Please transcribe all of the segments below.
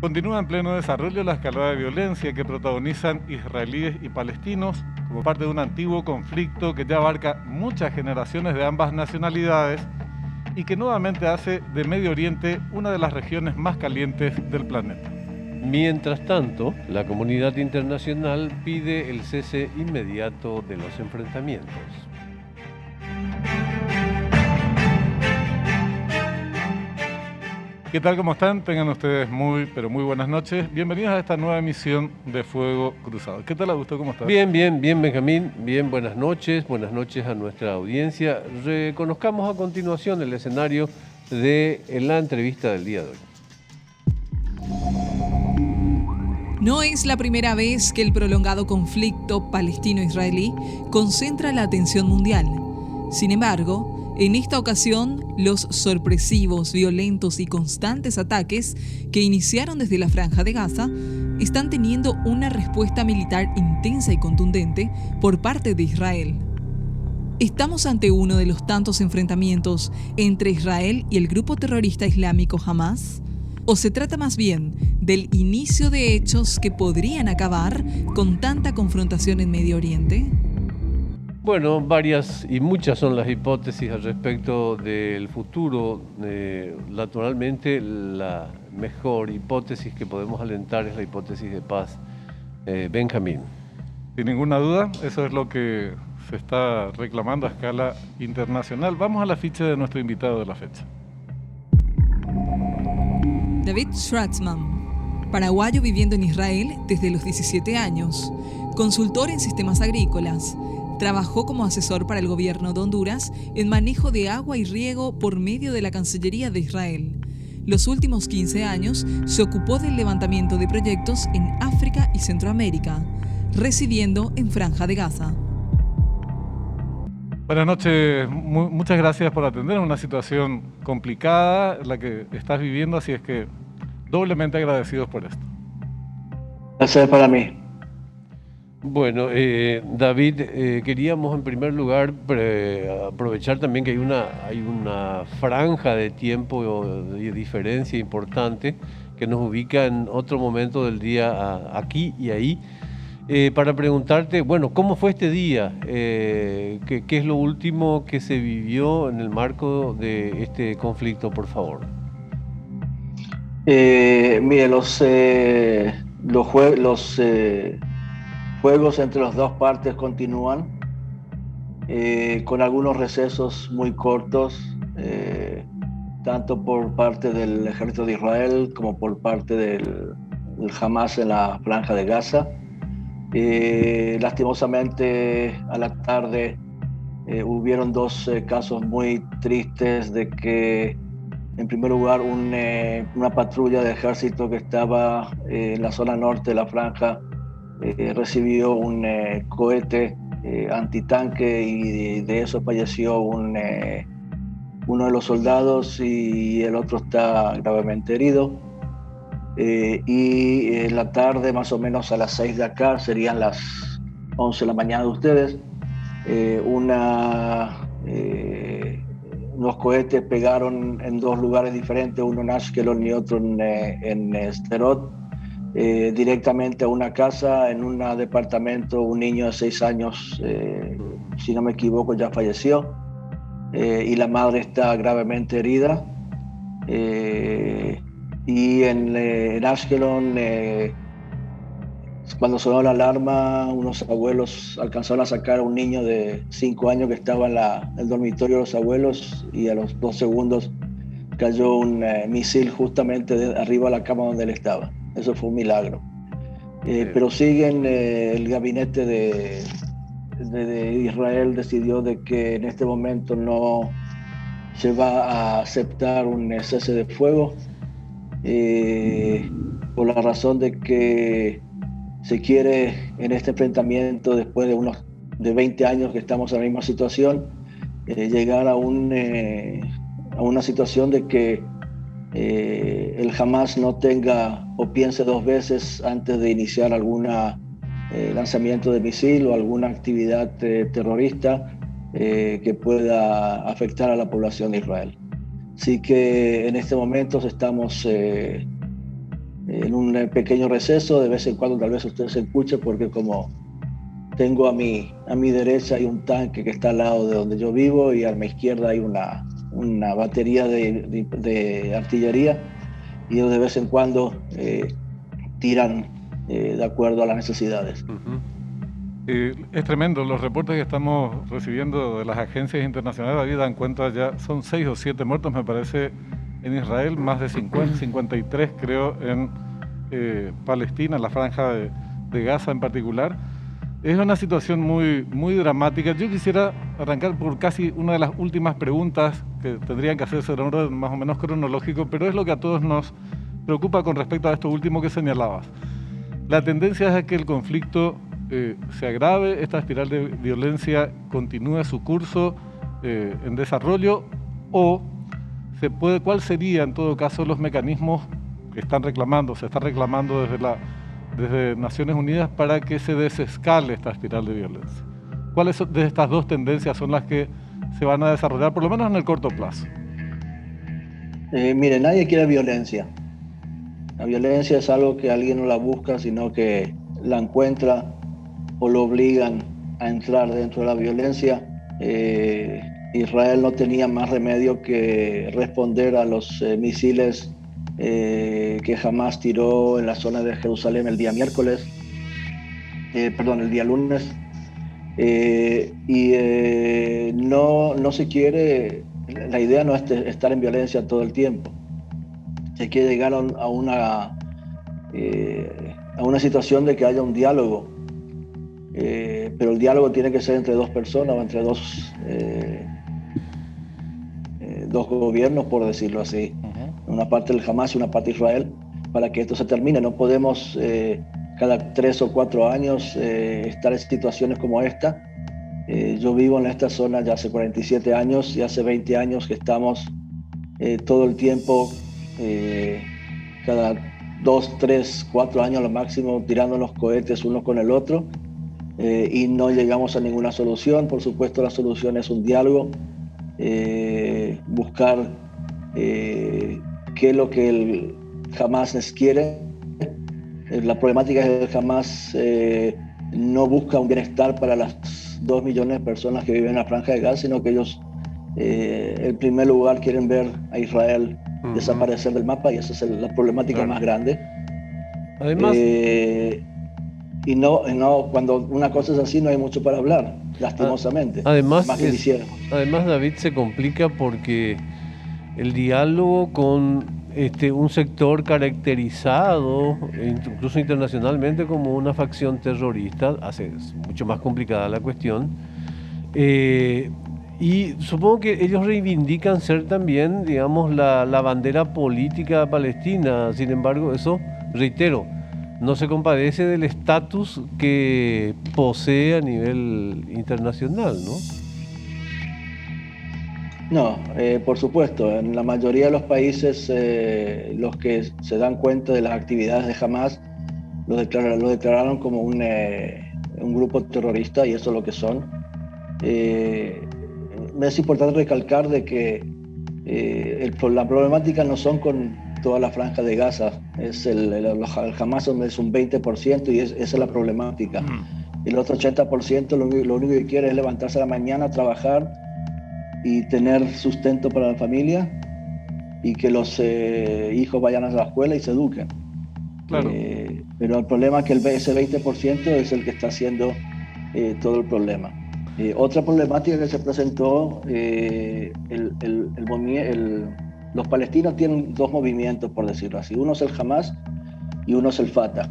Continúa en pleno desarrollo la escalada de violencia que protagonizan israelíes y palestinos como parte de un antiguo conflicto que ya abarca muchas generaciones de ambas nacionalidades y que nuevamente hace de Medio Oriente una de las regiones más calientes del planeta. Mientras tanto, la comunidad internacional pide el cese inmediato de los enfrentamientos. ¿Qué tal? ¿Cómo están? Tengan ustedes muy buenas noches. Bienvenidos a esta nueva emisión de Fuego Cruzado. ¿Qué tal, Augusto? ¿Cómo estás? Bien, Benjamín. Bien, buenas noches a nuestra audiencia. Reconozcamos a continuación el escenario de la entrevista del día de hoy. No es la primera vez que el prolongado conflicto palestino-israelí concentra la atención mundial. Sin embargo, en esta ocasión, los sorpresivos, violentos y constantes ataques que iniciaron desde la Franja de Gaza están teniendo una respuesta militar intensa y contundente por parte de Israel. ¿Estamos ante uno de los tantos enfrentamientos entre Israel y el grupo terrorista islámico Hamás? ¿O se trata más bien del inicio de hechos que podrían acabar con tanta confrontación en Medio Oriente? Bueno, varias y muchas son las hipótesis al respecto del futuro. Naturalmente, la mejor hipótesis que podemos alentar es la hipótesis de paz. Benjamín. Sin ninguna duda, eso es lo que se está reclamando a escala internacional. Vamos a la ficha de nuestro invitado de la fecha. David Schwartzman, paraguayo viviendo en Israel desde los 17 años, consultor en sistemas agrícolas. Trabajó como asesor para el gobierno de Honduras en manejo de agua y riego por medio de la Cancillería de Israel. Los últimos 15 años se ocupó del levantamiento de proyectos en África y Centroamérica, residiendo en Franja de Gaza. Buenas noches, muchas gracias por atender una situación complicada la que estás viviendo, así es que doblemente agradecidos por esto. Placer para mí. Bueno, David, queríamos en primer lugar aprovechar también que hay una franja de tiempo de diferencia importante que nos ubica en otro momento del día aquí y ahí, para preguntarte, bueno, ¿cómo fue este día? ¿Qué es lo último que se vivió en el marco de este conflicto, por favor? Mire, los juegos entre las dos partes continúan, con algunos recesos muy cortos, tanto por parte del ejército de Israel como por parte del Hamás en la Franja de Gaza. Lastimosamente, a la tarde hubieron dos casos muy tristes de que, en primer lugar, una patrulla de ejército que estaba en la zona norte de la franja recibió un cohete antitanque y de eso falleció uno de los soldados y el otro está gravemente herido. Y en la tarde, más o menos a las 6 de acá, serían las 11 de la mañana de ustedes, unos cohetes pegaron en dos lugares diferentes, uno en Ashkelon y otro en Sderot, directamente a una casa, en un departamento. Un niño de 6 años, si no me equivoco, ya falleció, y la madre está gravemente herida. Y en Ashkelon, cuando sonó la alarma, unos abuelos alcanzaron a sacar a un niño de 5 años que estaba en el dormitorio de los abuelos, y a los 2 segundos cayó un misil justamente arriba de la cama donde él estaba. Eso fue un milagro. Pero siguen, el gabinete de Israel decidió de que en este momento no se va a aceptar un cese de fuego, por la razón de que se quiere, en este enfrentamiento, después de 20 años que estamos en la misma situación, llegar a una situación de que el Hamás no tenga o piense dos veces antes de iniciar algún lanzamiento de misil o alguna actividad terrorista que pueda afectar a la población de Israel. Así que en este momento estamos en un pequeño receso. De vez en cuando tal vez usted se escuche, porque como tengo a mi derecha hay un tanque que está al lado de donde yo vivo, y a mi izquierda hay una batería de artillería, y ellos de vez en cuando tiran de acuerdo a las necesidades. Es tremendo, los reportes que estamos recibiendo de las agencias internacionales, David, dan cuenta ya, son 6 o 7 muertos, me parece, en Israel, más de 50, 53 creo en Palestina, en la franja de Gaza en particular. Es una situación muy, muy dramática. Yo quisiera arrancar por casi una de las últimas preguntas que tendrían que hacerse en orden más o menos cronológico, pero es lo que a todos nos preocupa con respecto a esto último que señalabas. La tendencia es a que el conflicto se agrave, esta espiral de violencia continúe su curso en desarrollo, o ¿cuál sería en todo caso los mecanismos que se están reclamando desde Naciones Unidas para que se desescale esta espiral de violencia? ¿Cuáles de estas dos tendencias son las que se van a desarrollar, por lo menos en el corto plazo? Mire, nadie quiere violencia. La violencia es algo que alguien no la busca, sino que la encuentra o lo obligan a entrar dentro de la violencia. Israel no tenía más remedio que responder a los misiles que Hamás tiró en la zona de Jerusalén el día lunes. No se quiere, la idea no es estar en violencia todo el tiempo. Se quiere llegar a una situación de que haya un diálogo, pero el diálogo tiene que ser entre dos personas o entre dos gobiernos, por decirlo así. Una parte del Hamás y una parte de Israel, para que esto se termine. No podemos cada 3 o 4 años estar en situaciones como esta. Yo vivo en esta zona ya hace 47 años y hace 20 años que estamos todo el tiempo, cada 2, 3, 4 años a lo máximo, tirando los cohetes uno con el otro, y no llegamos a ninguna solución. Por supuesto, la solución es un diálogo, buscar qué es lo que el Hamás quiere. La problemática es que el Hamás no busca un bienestar para las 2 millones de personas que viven en la franja de Gaza, sino que ellos en primer lugar quieren ver a Israel desaparecer del mapa, y esa es la problemática más grande. Además, y cuando una cosa es así no hay mucho para hablar, lastimosamente. Además, David, se complica porque el diálogo con un sector caracterizado, incluso internacionalmente, como una facción terrorista, hace mucho más complicada la cuestión. Y supongo que ellos reivindican ser también, digamos, la bandera política palestina. Sin embargo, eso, reitero, no se compadece del estatus que posee a nivel internacional, ¿no? No, por supuesto. En la mayoría de los países, los que se dan cuenta de las actividades de Hamás lo declararon como un grupo terrorista, y eso es lo que son. Es importante recalcar de que la problemática no son con toda la franja de Gaza, es el Hamás es un 20%, y esa es la problemática. El otro 80% lo único que quiere es levantarse a la mañana, trabajar y tener sustento para la familia, y que los hijos vayan a la escuela y se eduquen. Claro. Pero el problema es que ese 20% es el que está haciendo todo el problema. Otra problemática que se presentó, los palestinos tienen 2 movimientos, por decirlo así. Uno es el Hamás y uno es el Fatah.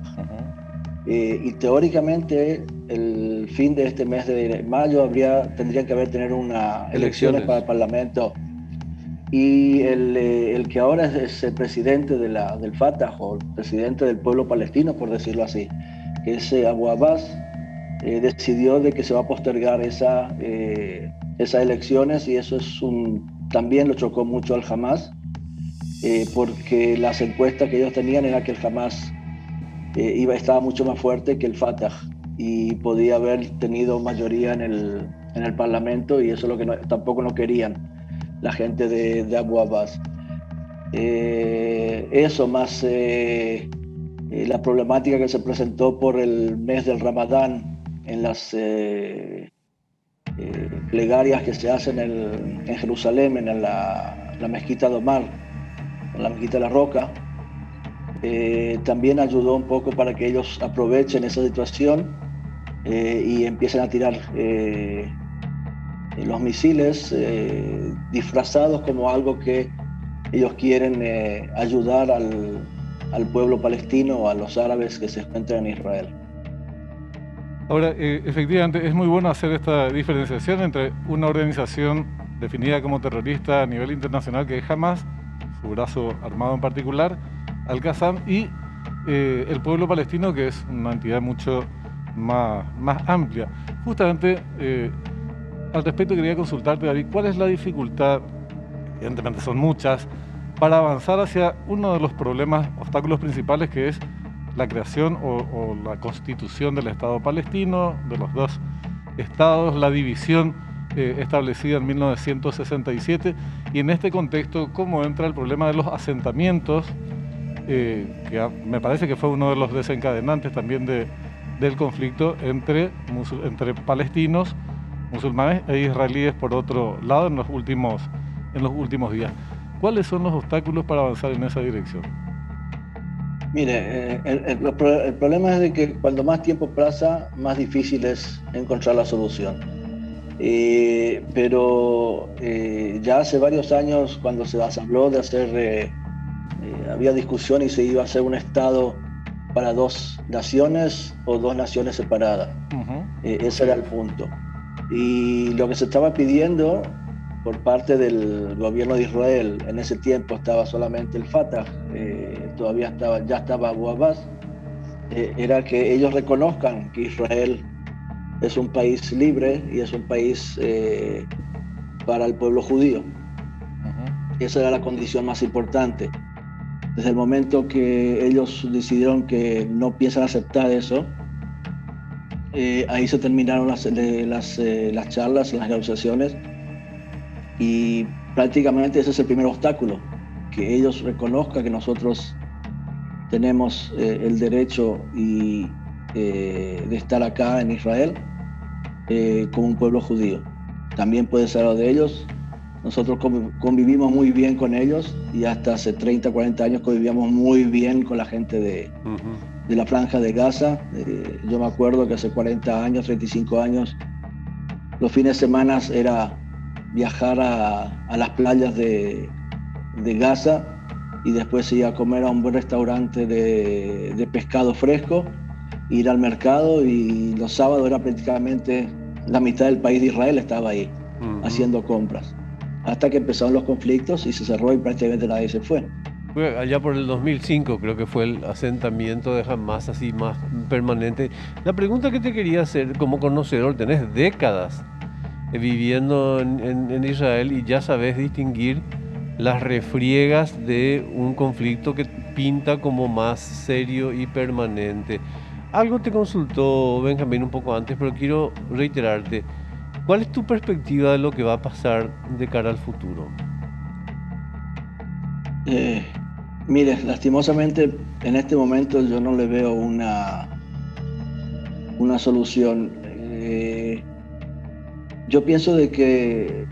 Y teóricamente el fin de este mes de mayo tendrían que tener elecciones para el Parlamento, y el que ahora es el presidente del Fatah, o el presidente del pueblo palestino, por decirlo así, que es Abu Abbas, decidió de que se va a postergar esas elecciones, y eso también lo chocó mucho al Hamás, porque las encuestas que ellos tenían era que el Hamás estaba mucho más fuerte que el Fatah y podía haber tenido mayoría en el Parlamento, y eso es lo que tampoco no querían la gente de Abu Abbas. Eso más la problemática que se presentó por el mes del Ramadán en las plegarias que se hacen en Jerusalén, en la mezquita de Omar, en la mezquita de la Roca, también ayudó un poco para que ellos aprovechen esa situación y empiecen a tirar los misiles disfrazados como algo que ellos quieren ayudar al pueblo palestino o a los árabes que se encuentran en Israel. Ahora, efectivamente, es muy bueno hacer esta diferenciación entre una organización definida como terrorista a nivel internacional, que es Hamas, su brazo armado en particular, Al-Qassam, y el pueblo palestino, que es una entidad mucho más amplia. Justamente, al respecto quería consultarte, David, ¿cuál es la dificultad? Evidentemente son muchas, para avanzar hacia uno de los problemas, obstáculos principales, que es la creación o la constitución del Estado palestino, de los dos estados, la división establecida en 1967, y en este contexto, ¿cómo entra el problema de los asentamientos, que me parece que fue uno de los desencadenantes también del conflicto entre palestinos, musulmanes e israelíes por otro lado en los últimos días? ¿Cuáles son los obstáculos para avanzar en esa dirección? Mire, el problema es de que cuando más tiempo pasa, más difícil es encontrar la solución. Pero ya hace varios años, cuando se habló de hacer, había discusión y se iba a hacer un Estado para dos naciones o dos naciones separadas. Ese era el punto. Y lo que se estaba pidiendo por parte del gobierno de Israel, en ese tiempo estaba solamente el Fatah, ya estaba Abu Abbas, era que ellos reconozcan que Israel es un país libre y es un país para el pueblo judío. Esa era la condición más importante. Desde el momento que ellos decidieron que no piensan aceptar eso, ahí se terminaron las charlas, las negociaciones, y prácticamente ese es el primer obstáculo, que ellos reconozcan que nosotros tenemos el derecho de estar acá en Israel como un pueblo judío. También puede ser lo de ellos. Nosotros convivimos muy bien con ellos, y hasta hace 30, 40 años convivíamos muy bien con la gente de la Franja de Gaza. Yo me acuerdo que hace 40 años, 35 años, los fines de semana era viajar a las playas de Gaza y después ir a comer a un buen restaurante de pescado fresco, ir al mercado, y los sábados era prácticamente la mitad del país de Israel estaba ahí haciendo compras, hasta que empezaron los conflictos y se cerró y prácticamente nadie se fue. Allá por el 2005 creo que fue el asentamiento de Hamas así más permanente. La pregunta que te quería hacer, como conocedor, tenés décadas viviendo en Israel y ya sabes distinguir las refriegas de un conflicto que pinta como más serio y permanente. Algo te consultó Benjamín un poco antes, pero quiero reiterarte. ¿Cuál es tu perspectiva de lo que va a pasar de cara al futuro? Mire, lastimosamente en este momento yo no le veo una solución. Yo pienso de que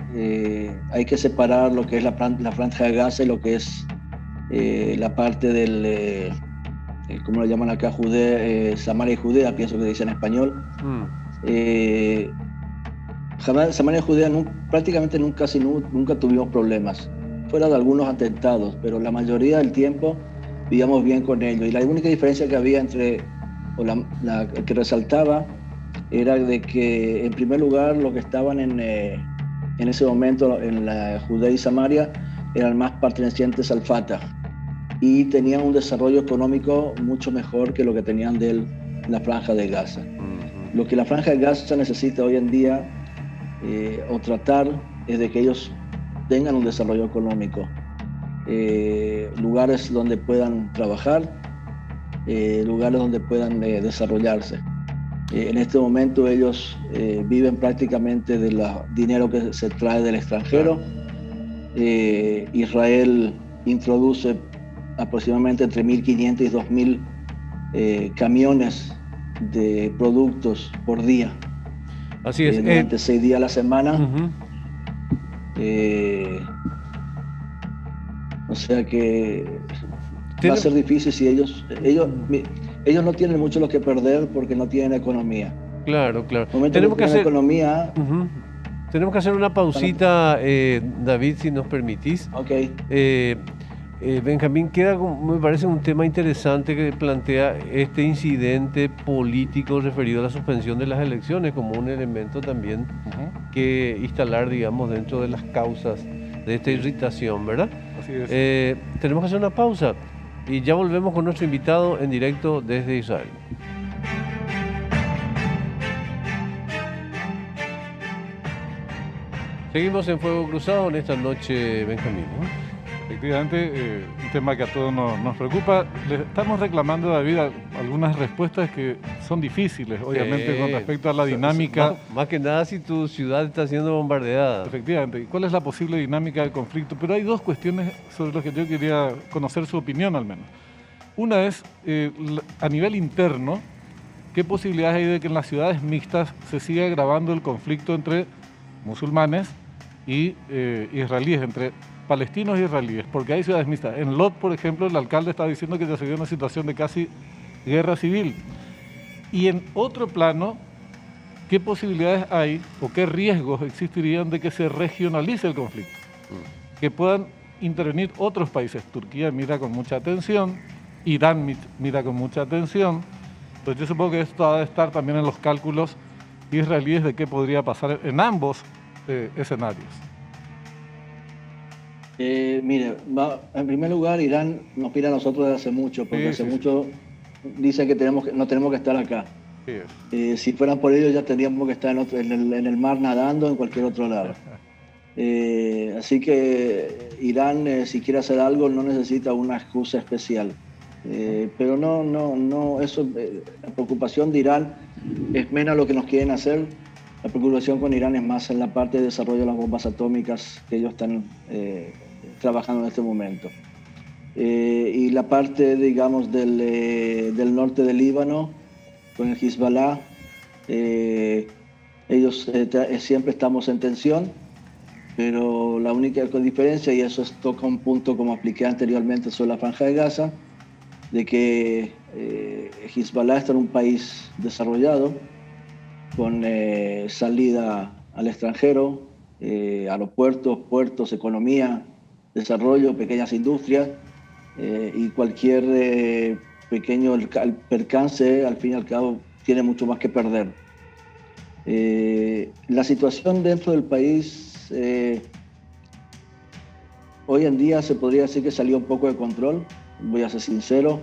hay que separar lo que es la Franja de Gaza y lo que es la parte del, ¿cómo lo llaman acá? Samaria y Judea, pienso que dice en español. Samaria y Judea prácticamente nunca tuvimos problemas, fuera de algunos atentados, pero la mayoría del tiempo vivíamos bien con ellos. Y la única diferencia que había la que resaltaba, era de que, en primer lugar, los que estaban en ese momento en la Judea y Samaria eran más pertenecientes al Fatah y tenían un desarrollo económico mucho mejor que lo que tenían de la Franja de Gaza. Lo que la Franja de Gaza necesita hoy en día, o tratar, es de que ellos tengan un desarrollo económico, lugares donde puedan trabajar, lugares donde puedan desarrollarse. En este momento ellos viven prácticamente del dinero que se trae del extranjero. Israel introduce aproximadamente entre 1.500 y 2.000 camiones de productos por día. Así es. Durante 6 días a la semana. O sea que va a ser difícil si ellos no tienen mucho lo que perder porque no tienen economía. Claro. Tenemos que hacer economía. Tenemos que hacer una pausita, David, si nos permitís. Ok. Benjamín, me parece un tema interesante que plantea este incidente político referido a la suspensión de las elecciones como un elemento también que instalar, digamos, dentro de las causas de esta irritación, ¿verdad? Así es. Tenemos que hacer una pausa y ya volvemos con nuestro invitado en directo desde Israel. Seguimos en Fuego Cruzado en esta noche, Benjamín, ¿no? Efectivamente, un tema que a todos nos preocupa. Le estamos reclamando, David, algunas respuestas que son difíciles, obviamente, con respecto a la dinámica. Más que nada si tu ciudad está siendo bombardeada. Efectivamente. ¿Y cuál es la posible dinámica del conflicto? Pero hay dos cuestiones sobre las que yo quería conocer su opinión, al menos. Una es, a nivel interno, ¿qué posibilidades hay de que en las ciudades mixtas se siga agravando el conflicto entre musulmanes y israelíes, entre palestinos e israelíes? Porque hay ciudades mixtas. En Lod, por ejemplo, el alcalde estaba diciendo que ya se vio una situación de casi guerra civil. Y en otro plano, ¿qué posibilidades hay o qué riesgos existirían de que se regionalice el conflicto? Que puedan intervenir otros países. Turquía mira con mucha atención, Irán mira con mucha atención. Pues yo supongo que esto ha de estar también en los cálculos israelíes de qué podría pasar en ambos escenarios. Mire, en primer lugar, Irán nos pide a nosotros desde hace mucho, porque hace mucho dicen que no tenemos que estar acá. Si fueran por ellos ya tendríamos que estar en el mar nadando en cualquier otro lado. Así que Irán, si quiere hacer algo, no necesita una excusa especial. Pero la preocupación de Irán es menos lo que nos quieren hacer. La preocupación con Irán es más en la parte de desarrollo de las bombas atómicas que ellos están trabajando en este momento. Y la parte, digamos, del norte del Líbano, con el Hezbollah, ellos siempre estamos en tensión, pero la única diferencia, y eso toca un punto como expliqué anteriormente sobre la Franja de Gaza, de que Hezbollah está en un país desarrollado, con salida al extranjero, aeropuertos, puertos, economía, desarrollo, pequeñas industrias, y cualquier pequeño percance, al fin y al cabo, tiene mucho más que perder. La situación dentro del país, hoy en día se podría decir que salió un poco de control, voy a ser sincero,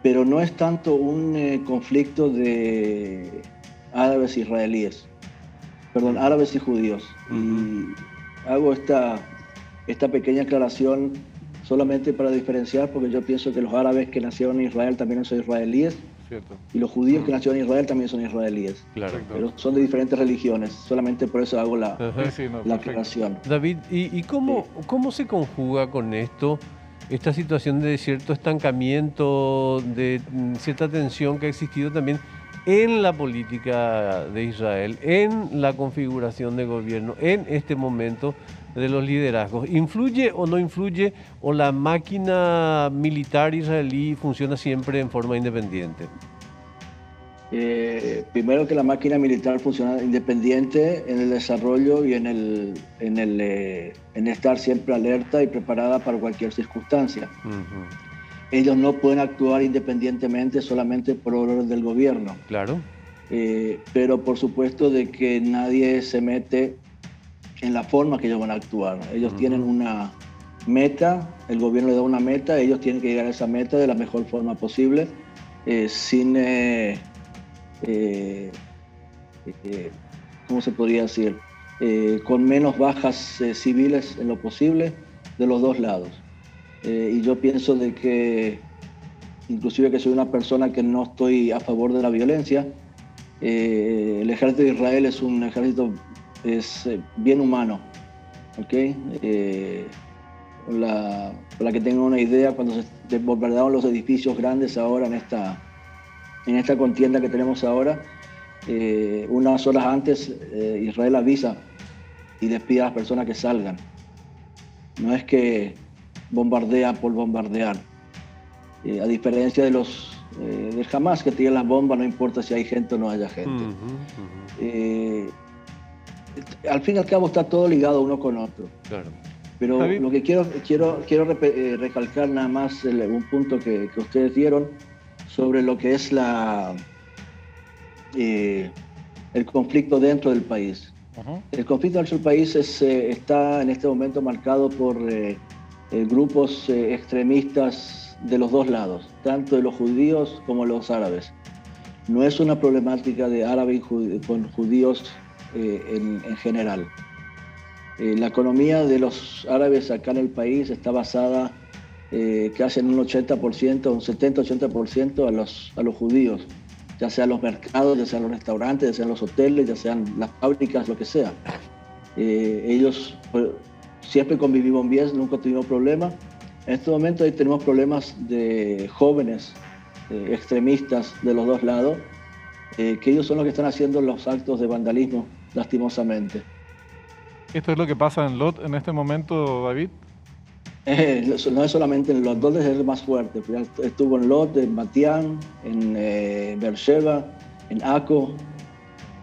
pero no es tanto un conflicto de árabes e israelíes, árabes y judíos. Y hago esta pequeña aclaración solamente para diferenciar, porque yo pienso que los árabes que nacieron en Israel también son israelíes. Cierto. Y los judíos que nacieron en Israel también son israelíes. Claro. Pero son de diferentes religiones, solamente por eso hago la aclaración. David, ¿y cómo se conjuga con esta situación de cierto estancamiento, de cierta tensión que ha existido también en la política de Israel, en la configuración de gobierno, en este momento de los liderazgos? ¿Influye o no influye, o la máquina militar israelí funciona siempre en forma independiente? Primero, que la máquina militar funciona independiente en el desarrollo y en estar siempre alerta y preparada para cualquier circunstancia. Ellos no pueden actuar independientemente solamente por orden del gobierno. Claro. Pero por supuesto de que nadie se mete en la forma que ellos van a actuar. Ellos tienen una meta, el gobierno le da una meta, ellos tienen que llegar a esa meta de la mejor forma posible, sin, ¿cómo se podría decir? Con menos bajas civiles en lo posible de los dos lados. Y yo pienso de que, inclusive que soy una persona que no estoy a favor de la violencia, el ejército de Israel es un ejército bien humano, ¿okay? para que tengan una idea, cuando se bombardearon los edificios grandes ahora en esta contienda que tenemos ahora, unas horas antes Israel avisa y despide a las personas que salgan. No es que bombardea por bombardear. A diferencia de del Hamas, que tiran las bombas, no importa si hay gente o no haya gente. Al fin y al cabo está todo ligado uno con otro. Claro. Pero lo que quiero recalcar nada más un punto que ustedes dieron sobre lo que es el conflicto dentro del país. Uh-huh. El conflicto dentro del país está en este momento marcado por grupos extremistas de los dos lados, tanto de los judíos como de los árabes. No es una problemática de árabes con judíos en general. La economía de los árabes acá en el país está basada casi en un 80%, un 70-80% a los judíos, ya sean los mercados, ya sean los restaurantes, ya sean los hoteles, ya sean las fábricas, lo que sea. Ellos siempre convivimos bien, nunca tuvimos problemas. En este momento ahí tenemos problemas de jóvenes extremistas de los dos lados, que ellos son los que están haciendo los actos de vandalismo, lastimosamente. ¿Esto es lo que pasa en Lod en este momento, David? No es solamente en Lod, Lod es el más fuerte. Estuvo en Lod, en Matián, en Beersheba, en Aco.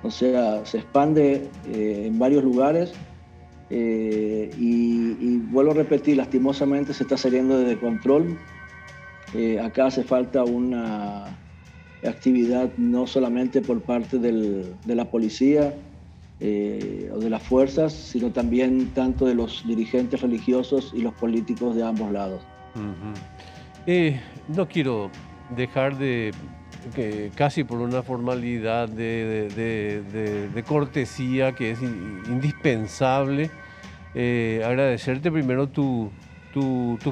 O sea, se expande en varios lugares y vuelvo a repetir, lastimosamente se está saliendo de control. Acá hace falta una actividad no solamente por parte de la policía, o de las fuerzas, sino también tanto de los dirigentes religiosos y los políticos de ambos lados. No quiero dejar de, casi por una formalidad de cortesía que es indispensable, agradecerte primero tu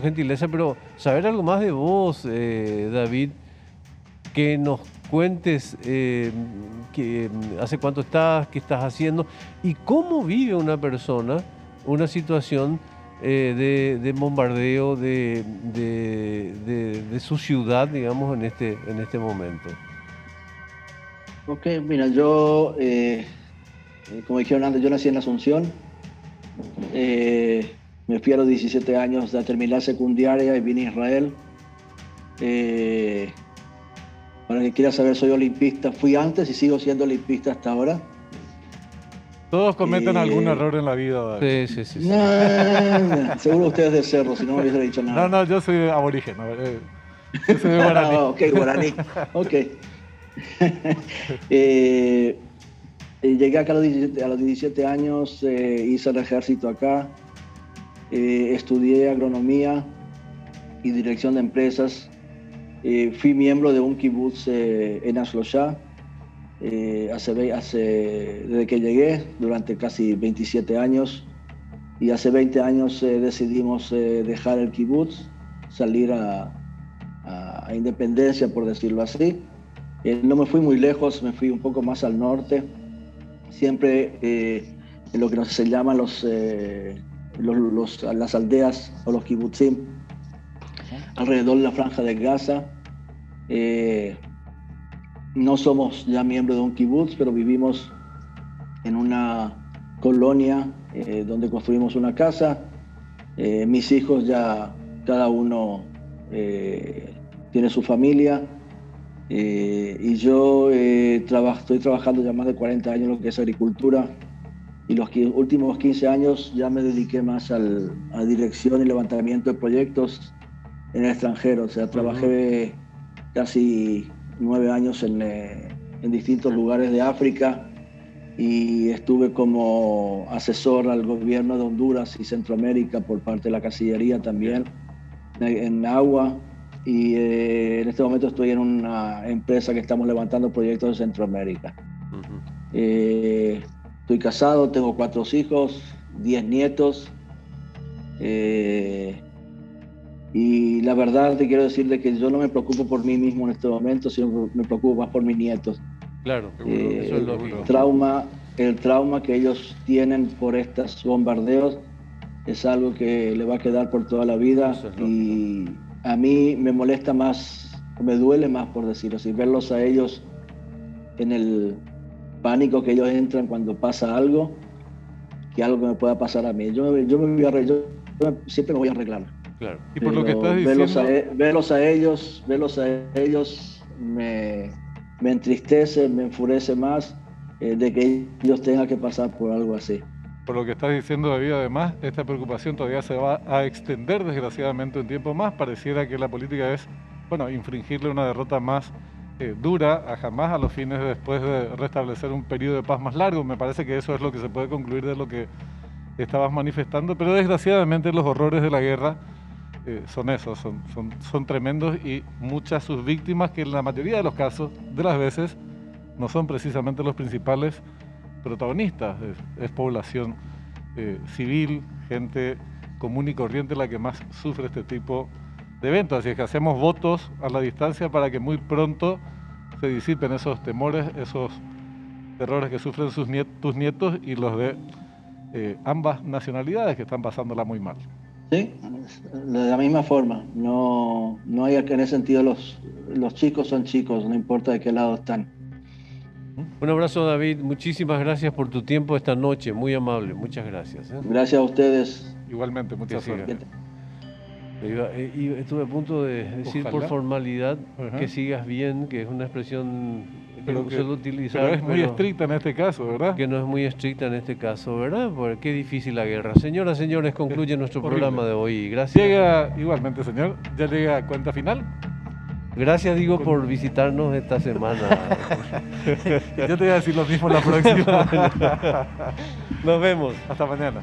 gentileza, pero saber algo más de vos, David, que nos cuentes hace cuánto estás, qué estás haciendo y cómo vive una persona una situación de bombardeo de su ciudad, digamos, en este momento. Ok, mira, yo, como dijeron antes, yo nací en Asunción. Me fui a los 17 años a terminar secundaria y vine a Israel. Para el que quiera saber, soy olimpista. Fui antes y sigo siendo olimpista hasta ahora. Todos cometen algún error en la vida. Sí. No, seguro ustedes de Cerro, si no me hubiese dicho nada. No, yo soy aborigen. Yo soy de guaraní. Ok, guaraní. Ok. Llegué acá a los 17 años, hice el ejército acá. Estudié agronomía y dirección de empresas. Fui miembro de un kibutz en Ashlosha desde que llegué, durante casi 27 años. Y hace 20 años decidimos dejar el kibutz, salir a independencia, por decirlo así. No me fui muy lejos, me fui un poco más al norte, siempre en lo que se llaman las aldeas o los kibutzim, alrededor de la Franja de Gaza. No somos ya miembros de un kibutz, pero vivimos en una colonia donde construimos una casa. Mis hijos ya, cada uno tiene su familia, y yo estoy trabajando ya más de 40 años en lo que es agricultura, y los últimos 15 años ya me dediqué más a dirección y levantamiento de proyectos en el extranjero. O sea, trabajé casi 9 años en distintos lugares de África y estuve como asesor al gobierno de Honduras y Centroamérica por parte de la Cancillería también, en agua, y en este momento estoy en una empresa que estamos levantando proyectos en Centroamérica. Estoy casado, tengo 4 hijos, 10 nietos. Y la verdad te quiero decir de que yo no me preocupo por mí mismo en este momento, sino me preocupo más por mis nietos. Claro, eso es lógico. El trauma que ellos tienen por estos bombardeos es algo que le va a quedar por toda la vida. Y a mí me molesta más, me duele más, por decirlo así, verlos a ellos en el pánico que ellos entran cuando pasa algo, que algo que me pueda pasar a mí. Yo siempre me voy a arreglar. Claro. Y por lo que estás diciendo... Verlos a ellos me entristece, me enfurece más de que ellos tengan que pasar por algo así. Por lo que estás diciendo, David, además, esta preocupación todavía se va a extender desgraciadamente un tiempo más. Pareciera que la política es, infringirle una derrota más dura a Hamás a los fines después de restablecer un periodo de paz más largo. Me parece que eso es lo que se puede concluir de lo que estabas manifestando, pero desgraciadamente los horrores de la guerra son esos, son tremendos, y muchas sus víctimas, que en la mayoría de los casos, de las veces, no son precisamente los principales protagonistas, es población civil, gente común y corriente la que más sufre este tipo de eventos. Así es que hacemos votos a la distancia para que muy pronto se disipen esos temores, esos terrores que sufren tus nietos y los de ambas nacionalidades que están pasándola muy mal. Sí, de la misma forma. No hay que en ese sentido los chicos son chicos, no importa de qué lado están. Un abrazo, David. Muchísimas gracias por tu tiempo esta noche. Muy amable. Muchas gracias. Gracias a ustedes. Igualmente, mucha suerte. Y estuve a punto de decir, ojalá, por formalidad, que sigas bien, que es una expresión que no suelo utilizar. Pero es muy estricta en este caso, ¿verdad? Que no es muy estricta en este caso, ¿verdad? Porque qué difícil la guerra. Señoras, señores, concluye nuestro programa de hoy. Gracias. Igualmente, señor. ¿Ya llega a cuenta final? Gracias, digo, por visitarnos esta semana. Yo te voy a decir lo mismo la próxima. Nos vemos. Hasta mañana.